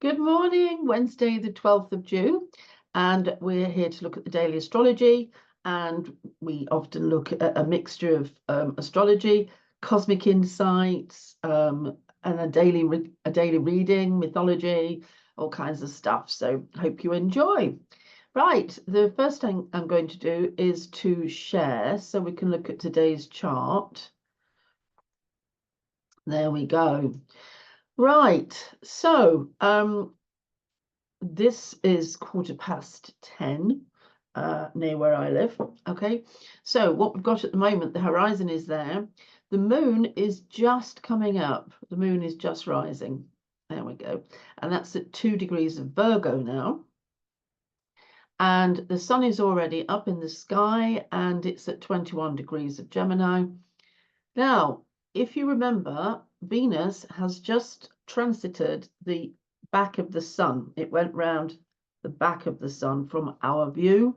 Good morning, Wednesday, the 12th of June, and we're here to look at the daily astrology. And we often look at a mixture of astrology, cosmic insights, and a daily reading, mythology, all kinds of stuff. So hope you enjoy. Right, the first thing I'm going to do is to share so we can look at today's chart. There we go. Right, so this is 10:15 near where I live. Okay, so what we've got at the moment, the horizon is there. The moon is just coming up. The moon is just rising. There we go. And that's at 2 degrees of Virgo now. And the sun is already up in the sky and it's at 21 degrees of Gemini. Now, if you remember, Venus has just transited the back of the sun. It went round the back of the sun from our view.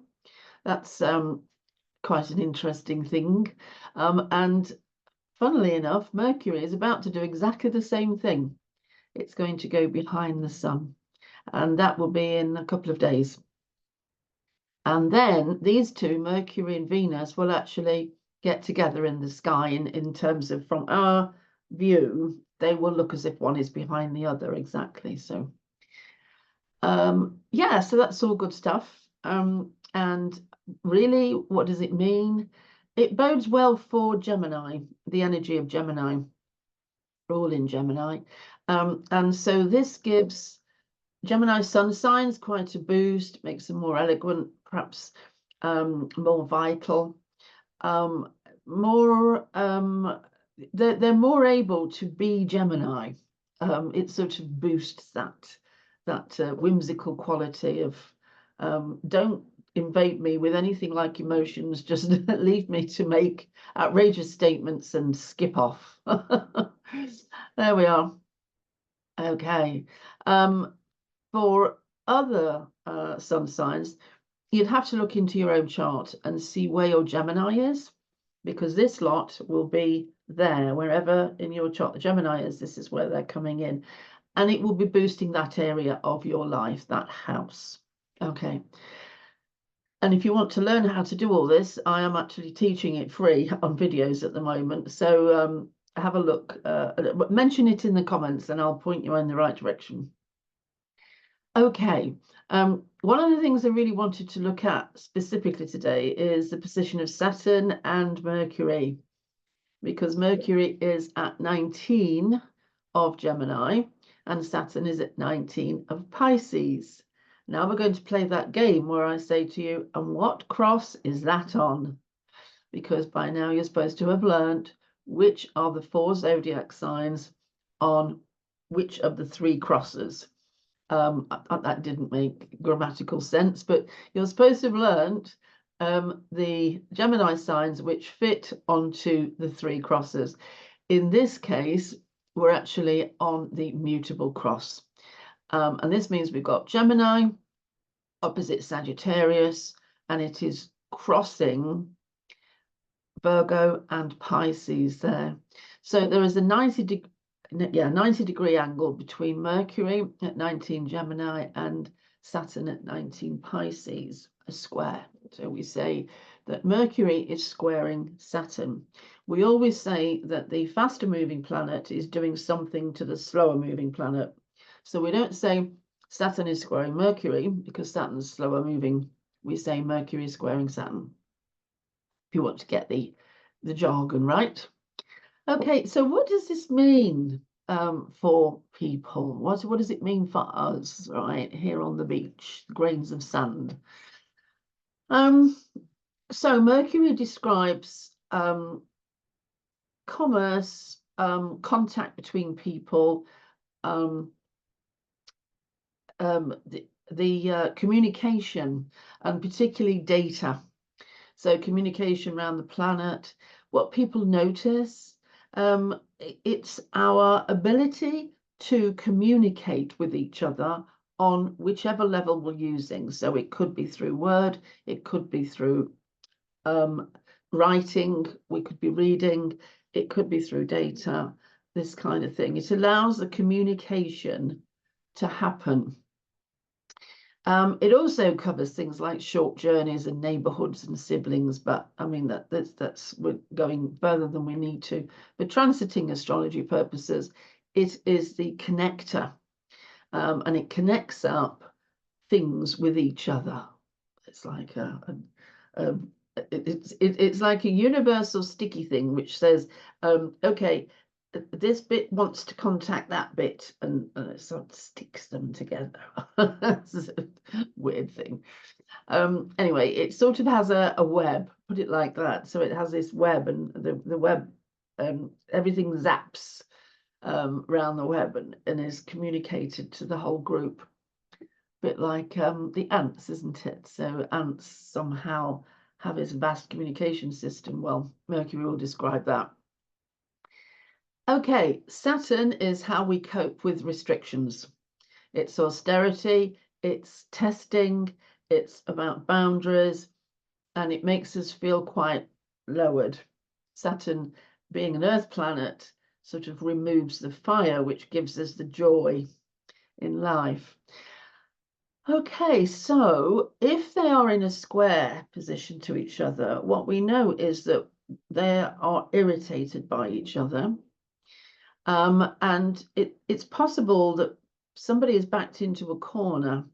That's quite an interesting thing. And funnily enough, Mercury is about to do exactly the same thing. It's going to go behind the sun, and that will be in a couple of days. And then these two, Mercury and Venus, will actually get together in the sky in terms of, from our view, they will look as if one is behind the other exactly. So yeah, so that's all good stuff. And really, what does it mean? It bodes well for Gemini, the energy of Gemini, all in Gemini. And so this gives Gemini sun signs quite a boost, makes them more eloquent, perhaps more vital, they're more able to be Gemini. It sort of boosts that whimsical quality of don't invade me with anything like emotions, just leave me to make outrageous statements and skip off. There we are. Okay. For other sun signs, you'd have to look into your own chart and see where your Gemini is, because this lot will be there wherever in your chart the Gemini is. This is where they're coming in, and it will be boosting that area of your life, that house. Okay. And if you want to learn how to do all this, I am actually teaching it free on videos at the moment. So have a look, mention it in the comments and I'll point you in the right direction. Okay, one of the things I really wanted to look at specifically today is the position of Saturn and Mercury, because Mercury is at 19 of Gemini and Saturn is at 19 of Pisces. Now we're going to play that game where I say to you, and what cross is that on? Because by now you're supposed to have learned which are the 4 zodiac signs on which of the 3 crosses. That didn't make grammatical sense, but you're supposed to have learned the Gemini signs which fit onto the 3 crosses. In this case, we're actually on the mutable cross. And this means we've got Gemini opposite Sagittarius, and it is crossing Virgo and Pisces there. So there is a 90 degree angle between Mercury at 19 Gemini and Saturn at 19 Pisces, a square. So we say that Mercury is squaring Saturn. We always say that the faster moving planet is doing something to the slower moving planet. So we don't say Saturn is squaring Mercury because Saturn's slower moving. We say Mercury is squaring Saturn, if you want to get the jargon right. Okay, so what does this mean for people? What does it mean for us, right, here on the beach, grains of sand? So Mercury describes commerce, contact between people, the communication, and particularly data. So communication around the planet, what people notice, it's our ability to communicate with each other on whichever level we're using. So it could be through word, it could be through writing, we could be reading, it could be through data, this kind of thing. It allows the communication to happen. It also covers things like short journeys and neighborhoods and siblings, but I mean that's we're going further than we need to. For transiting astrology purposes, it is the connector, and it connects up things with each other. It's like it's like a universal sticky thing which says, okay, this bit wants to contact that bit, and it sort of sticks them together. It's a weird thing. Anyway, it sort of has a web, put it like that. So it has this web, and the web, everything zaps around the web and is communicated to the whole group. Bit like the ants, isn't it? So ants somehow have this vast communication system. Well, Mercury will describe that. Okay, Saturn is how we cope with restrictions. It's austerity, it's testing, it's about boundaries, and it makes us feel quite lowered. Saturn, being an Earth planet, sort of removes the fire, which gives us the joy in life. Okay, so if they are in a square position to each other, what we know is that they are irritated by each other. And it's possible that somebody is backed into a corner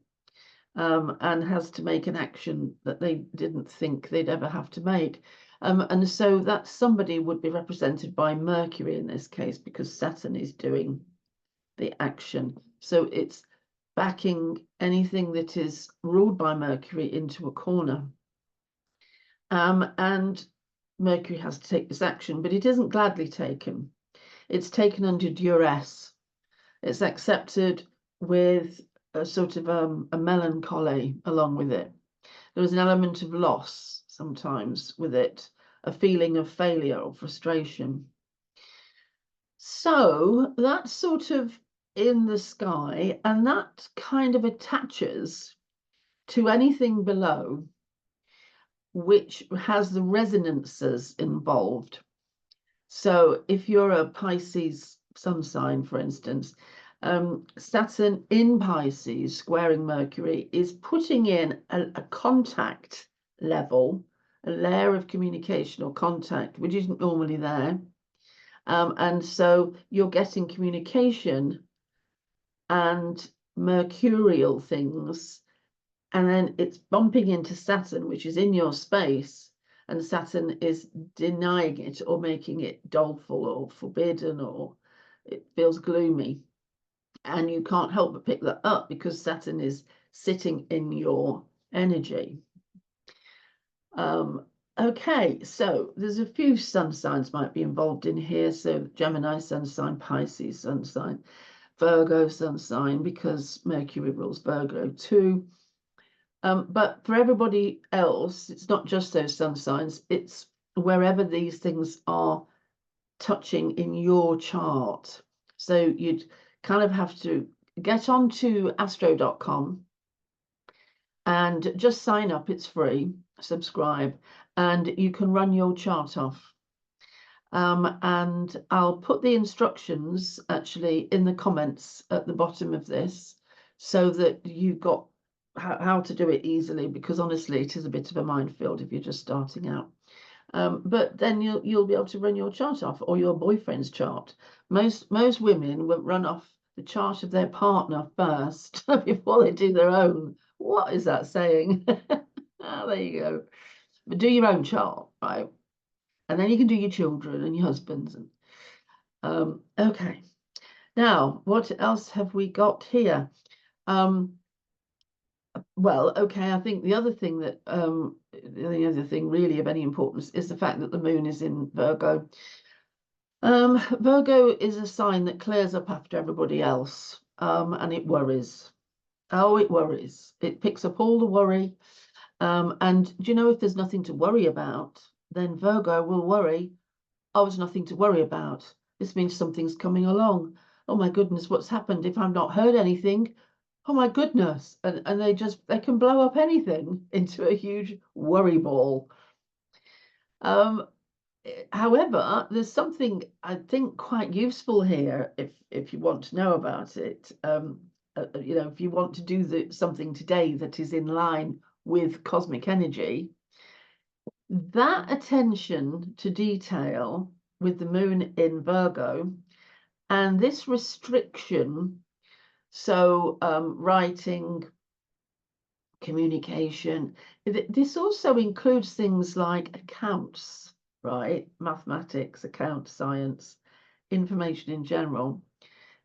and has to make an action that they didn't think they'd ever have to make. And so that somebody would be represented by Mercury in this case, because Saturn is doing the action. So it's backing anything that is ruled by Mercury into a corner. And Mercury has to take this action, but it isn't gladly taken. It's taken under duress. It's accepted with a sort of a melancholy along with it. There is an element of loss sometimes with it, a feeling of failure or frustration. So that's sort of in the sky, and that kind of attaches to anything below which has the resonances involved. So if you're a Pisces sun sign, for instance, Saturn in Pisces squaring Mercury is putting in a contact level, a layer of communication or contact, which isn't normally there. And so you're getting communication and mercurial things, and then it's bumping into Saturn, which is in your space, and Saturn is denying it or making it doleful or forbidden, or it feels gloomy. And you can't help but pick that up because Saturn is sitting in your energy. Okay, so there's a few sun signs might be involved in here. So Gemini sun sign, Pisces sun sign, Virgo sun sign, because Mercury rules Virgo too. But for everybody else, it's not just those sun signs, it's wherever these things are touching in your chart. So you'd kind of have to get onto astro.com and just sign up. It's free, subscribe, and you can run your chart off. And I'll put the instructions actually in the comments at the bottom of this so that you've got how to do it easily, because honestly it is a bit of a minefield if you're just starting out. But then you'll be able to run your chart off, or your boyfriend's chart. Most women will run off the chart of their partner first before they do their own. What is that saying? There you go. But do your own chart, right? And then you can do your children and your husbands. And okay. Now, what else have we got here? Well, okay, I think the other thing that the other thing really of any importance is the fact that the moon is in Virgo. Virgo is a sign that clears up after everybody else, and it worries. Oh, it worries. It picks up all the worry. And do you know, if there's nothing to worry about, then Virgo will worry. Oh, there's nothing to worry about. This means something's coming along. Oh my goodness, what's happened? If I've not heard anything, oh my goodness. And they can blow up anything into a huge worry ball. However, there's something I think quite useful here if you want to know about it. you know, if you want to do something today that is in line with cosmic energy, that attention to detail with the moon in Virgo and this restriction, so writing, communication, this also includes things like accounts, right? Mathematics, account science, information in general.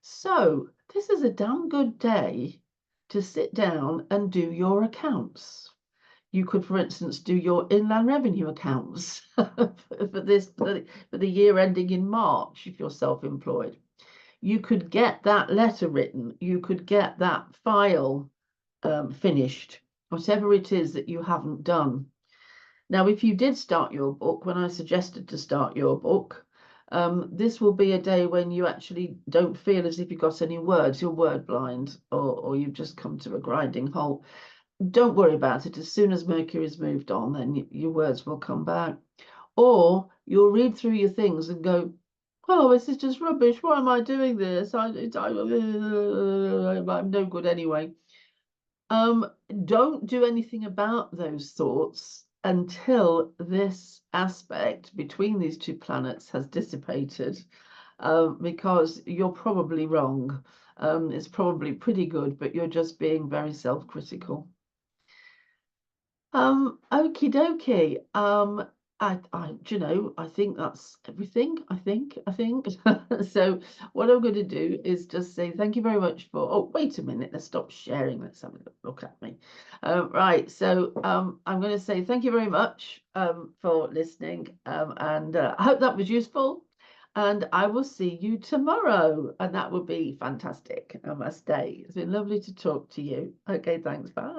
So this is a damn good day to sit down and do your accounts. You could, for instance, do your inland revenue accounts for the year ending in March if you're self-employed. You could get that letter written. You could get that file finished, whatever it is that you haven't done. Now, if you did start your book, when I suggested to start your book, this will be a day when you actually don't feel as if you've got any words, you're word blind, or you've just come to a grinding halt. Don't worry about it. As soon as Mercury's moved on, then your words will come back. Or you'll read through your things and go, oh, this is just rubbish. Why am I doing this? I'm no good anyway. Don't do anything about those thoughts until this aspect between these two planets has dissipated, because you're probably wrong. It's probably pretty good, but you're just being very self-critical. Okie dokie. You know, I think that's everything. I think. So what I'm going to do is just say thank you very much for. Oh, wait a minute. Let's stop sharing. Let's have a look at me. Right. So I'm going to say thank you very much for listening. And I hope that was useful. And I will see you tomorrow. And that would be fantastic. I must say. It's been lovely to talk to you. Okay. Thanks. Bye.